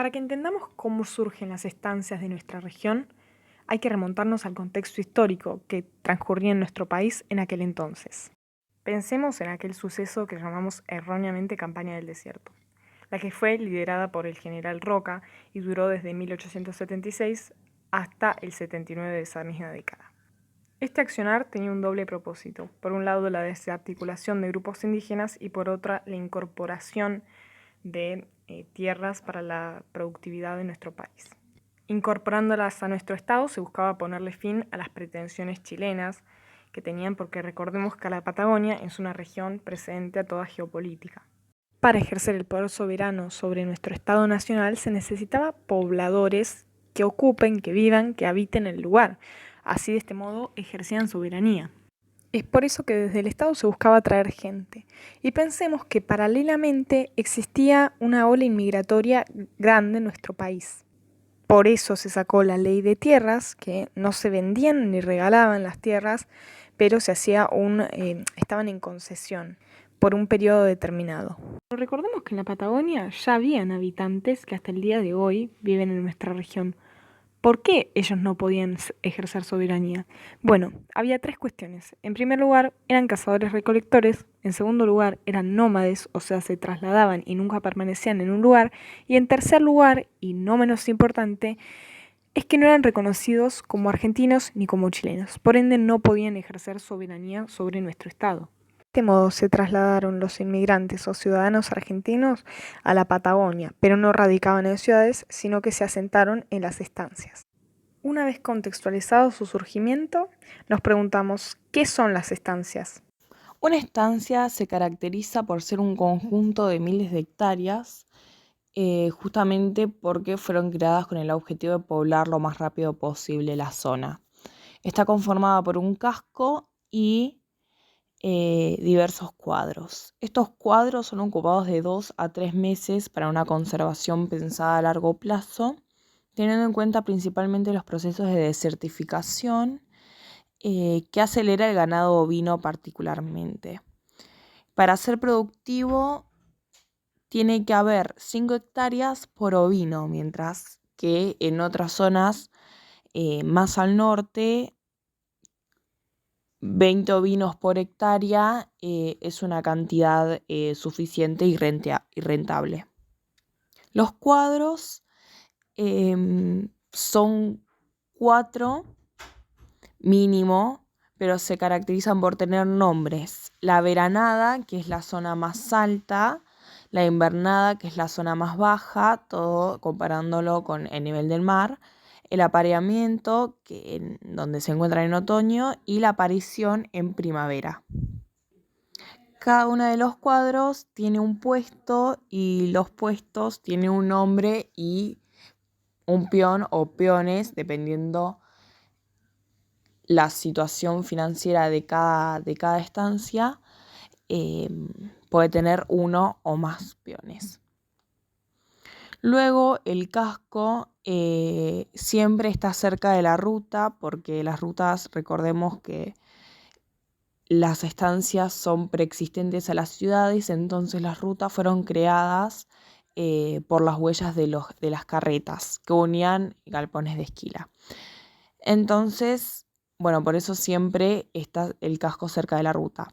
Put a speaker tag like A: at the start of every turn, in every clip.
A: Para que entendamos cómo surgen las estancias de nuestra región, hay que remontarnos al contexto histórico que transcurría en nuestro país en aquel entonces. Pensemos en aquel suceso que llamamos erróneamente Campaña del Desierto, la que fue liderada por el general Roca y duró desde 1876 hasta el 79 de esa misma década. Este accionar tenía un doble propósito: por un lado la desarticulación de grupos indígenas y por otra la incorporación de tierras para la productividad de nuestro país. Incorporándolas a nuestro Estado se buscaba ponerle fin a las pretensiones chilenas que tenían, porque recordemos que la Patagonia es una región precedente a toda geopolítica. Para ejercer el poder soberano sobre nuestro Estado nacional se necesitaba pobladores que ocupen, que vivan, que habiten el lugar. Así, de este modo, ejercían soberanía. Es por eso que desde el Estado se buscaba atraer gente. Y pensemos que paralelamente existía una ola inmigratoria grande en nuestro país. Por eso se sacó la ley de tierras, que no se vendían ni regalaban las tierras, pero se hacía estaban en concesión por un periodo determinado. Pero recordemos que en la Patagonia ya habían habitantes que hasta el día de hoy viven en nuestra región. ¿Por qué ellos no podían ejercer soberanía? Bueno, había tres cuestiones. En primer lugar, eran cazadores-recolectores. En segundo lugar, eran nómades, o sea, se trasladaban y nunca permanecían en un lugar. Y en tercer lugar, y no menos importante, es que no eran reconocidos como argentinos ni como chilenos. Por ende, no podían ejercer soberanía sobre nuestro Estado. De este modo se trasladaron los inmigrantes o ciudadanos argentinos a la Patagonia, pero no radicaban en ciudades, sino que se asentaron en las estancias. Una vez contextualizado su surgimiento, nos preguntamos, ¿qué son las estancias?
B: Una estancia se caracteriza por ser un conjunto de miles de hectáreas, justamente porque fueron creadas con el objetivo de poblar lo más rápido posible la zona. Está conformada por un casco y diversos cuadros. Estos cuadros son ocupados de 2 a 3 meses para una conservación pensada a largo plazo, teniendo en cuenta principalmente los procesos de desertificación que acelera el ganado ovino particularmente. Para ser productivo tiene que haber 5 hectáreas por ovino, mientras que en otras zonas más al norte 20 ovinos por hectárea es una cantidad suficiente y rentable. Los cuadros son 4 mínimo, pero se caracterizan por tener nombres: la veranada, que es la zona más alta; la invernada, que es la zona más baja, todo comparándolo con el nivel del mar; el apareamiento, donde se encuentra en otoño; y la aparición en primavera. Cada uno de los cuadros tiene un puesto y los puestos tienen un nombre y un peón o peones, dependiendo la situación financiera de cada estancia. Puede tener uno o más peones. Luego el casco siempre está cerca de la ruta, porque las rutas, recordemos que las estancias son preexistentes a las ciudades, entonces las rutas fueron creadas por las huellas de las carretas que unían galpones de esquila. Entonces, bueno, por eso siempre está el casco cerca de la ruta.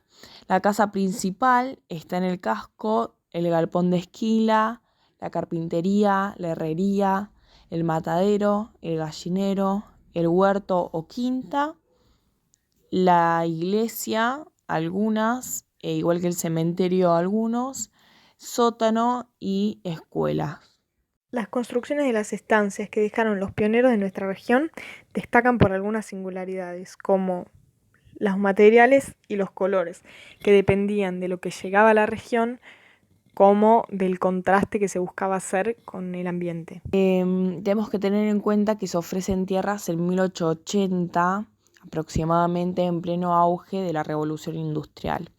B: La casa principal está en el casco, el galpón de esquila, la carpintería, la herrería, el matadero, el gallinero, el huerto o quinta, la iglesia, algunas, igual que el cementerio algunos, sótano y escuela.
A: Las construcciones de las estancias que dejaron los pioneros de nuestra región destacan por algunas singularidades, como los materiales y los colores, que dependían de lo que llegaba a la región como del contraste que se buscaba hacer con el ambiente.
B: Tenemos que tener en cuenta que se ofrecen tierras en 1880, aproximadamente en pleno auge de la revolución industrial,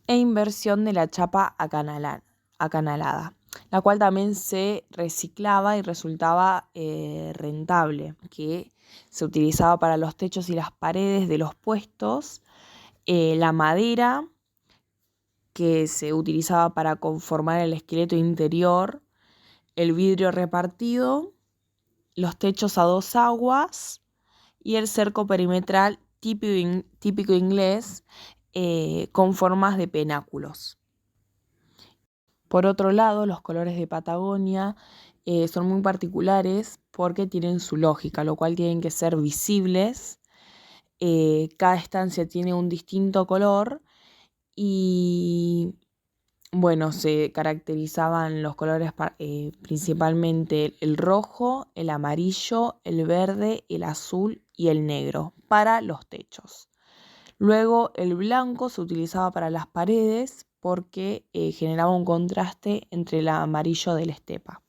B: e inversión de la chapa acanalada, la cual también se reciclaba y resultaba rentable, que se utilizaba para los techos y las paredes de los puestos; la madera, que se utilizaba para conformar el esqueleto interior; el vidrio repartido, los techos a dos aguas y el cerco perimetral típico inglés con formas de penáculos. Por otro lado, los colores de Patagonia son muy particulares porque tienen su lógica, lo cual tienen que ser visibles. Cada estancia tiene un distinto color y bueno, se caracterizaban los colores principalmente el rojo, el amarillo, el verde, el azul y el negro para los techos. Luego el blanco se utilizaba para las paredes porque generaba un contraste entre el amarillo de la estepa.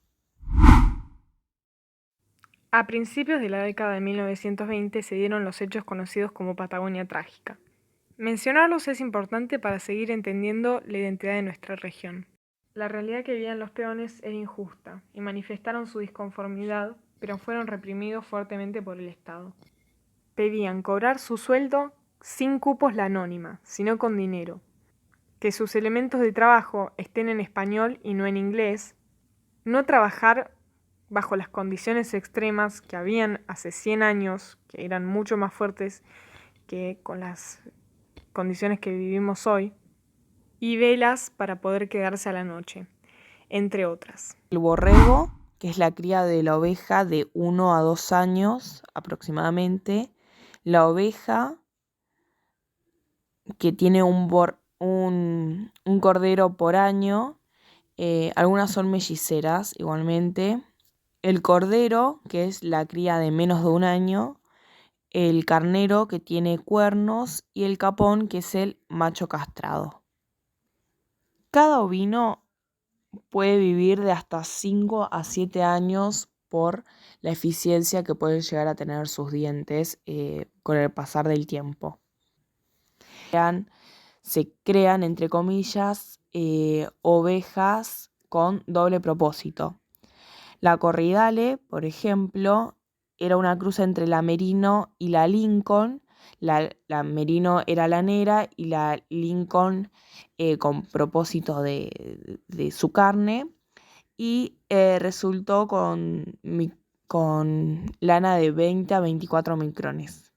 A: A principios de la década de 1920 se dieron los hechos conocidos como Patagonia Trágica. Mencionarlos es importante para seguir entendiendo la identidad de nuestra región. La realidad que vivían los peones era injusta y manifestaron su disconformidad, pero fueron reprimidos fuertemente por el Estado. Pedían cobrar su sueldo sin cupos la anónima, sino con dinero, que sus elementos de trabajo estén en español y no en inglés, no trabajar bajo las condiciones extremas que habían hace 100 años, que eran mucho más fuertes que con las condiciones que vivimos hoy, y velas para poder quedarse a la noche, entre otras.
B: El borrego, que es la cría de la oveja de 1 a 2 años aproximadamente. La oveja, que tiene un cordero por año. Algunas son melliceras igualmente. El cordero, que es la cría de menos de 1 año. El carnero, que tiene cuernos. Y el capón, que es el macho castrado. Cada ovino puede vivir de hasta 5 a 7 años por la eficiencia que pueden llegar a tener sus dientes con el pasar del tiempo. Se crean, entre comillas, ovejas con doble propósito. La Corridale, por ejemplo, era una cruza entre la Merino y la Lincoln. La Merino era lanera y la Lincoln con propósito de su carne. Y resultó con lana de 20 a 24 micrones.